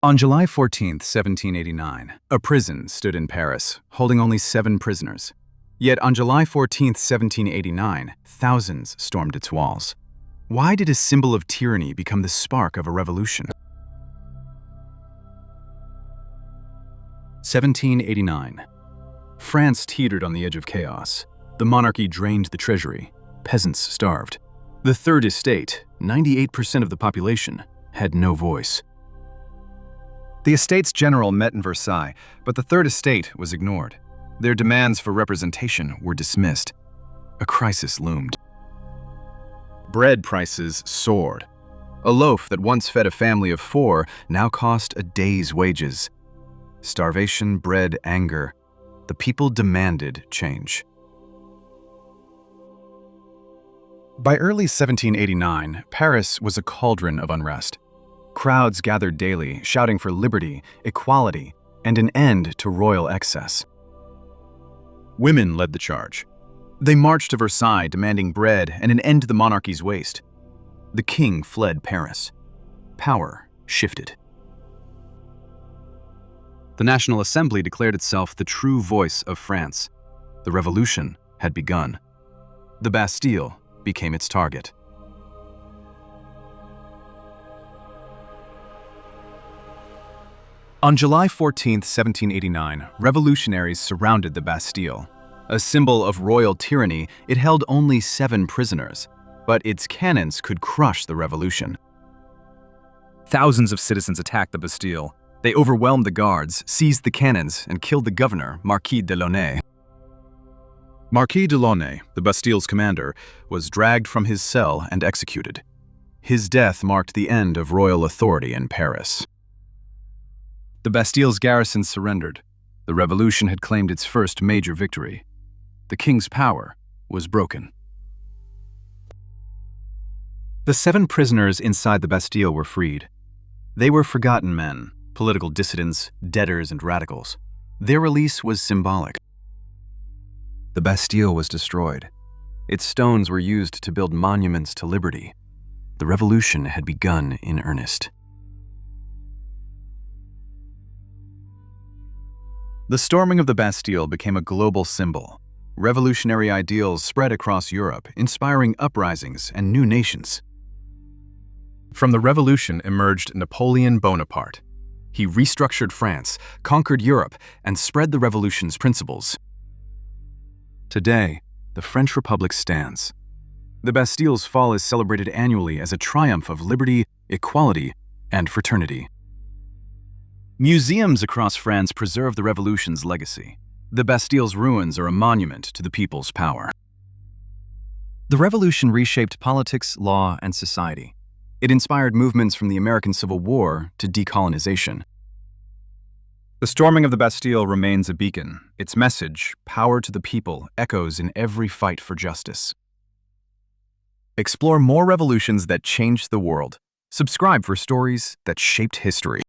On July 14, 1789, a prison stood in Paris, holding only 7 prisoners. Yet on July 14, 1789, thousands stormed its walls. Why did a symbol of tyranny become the spark of a revolution? 1789. France teetered on the edge of chaos. The monarchy drained the treasury. Peasants starved. The Third Estate, 98% of the population, had no voice. The Estates General met in Versailles, but the Third Estate was ignored. Their demands for representation were dismissed. A crisis loomed. Bread prices soared. A loaf that once fed a family of 4 now cost a day's wages. Starvation bred anger. The people demanded change. By early 1789, Paris was a cauldron of unrest. Crowds gathered daily, shouting for liberty, equality, and an end to royal excess. Women led the charge. They marched to Versailles demanding bread and an end to the monarchy's waste. The king fled Paris. Power shifted. The National Assembly declared itself the true voice of France. The revolution had begun. The Bastille became its target. On July 14, 1789, revolutionaries surrounded the Bastille. A symbol of royal tyranny, it held only 7 prisoners, but its cannons could crush the revolution. Thousands of citizens attacked the Bastille. They overwhelmed the guards, seized the cannons, and killed the governor, Marquis de Launay. Marquis de Launay, the Bastille's commander, was dragged from his cell and executed. His death marked the end of royal authority in Paris. The Bastille's garrison surrendered. The revolution had claimed its first major victory. The king's power was broken. The 7 prisoners inside the Bastille were freed. They were forgotten men, political dissidents, debtors, and radicals. Their release was symbolic. The Bastille was destroyed. Its stones were used to build monuments to liberty. The revolution had begun in earnest. The storming of the Bastille became a global symbol. Revolutionary ideals spread across Europe, inspiring uprisings and new nations. From the revolution emerged Napoleon Bonaparte. He restructured France, conquered Europe, and spread the revolution's principles. Today, the French Republic stands. The Bastille's fall is celebrated annually as a triumph of liberty, equality, and fraternity. Museums across France preserve the revolution's legacy. The Bastille's ruins are a monument to the people's power. The revolution reshaped politics, law, and society. It inspired movements from the American Civil War to decolonization. The storming of the Bastille remains a beacon. Its message, power to the people, echoes in every fight for justice. Explore more revolutions that changed the world. Subscribe for stories that shaped history.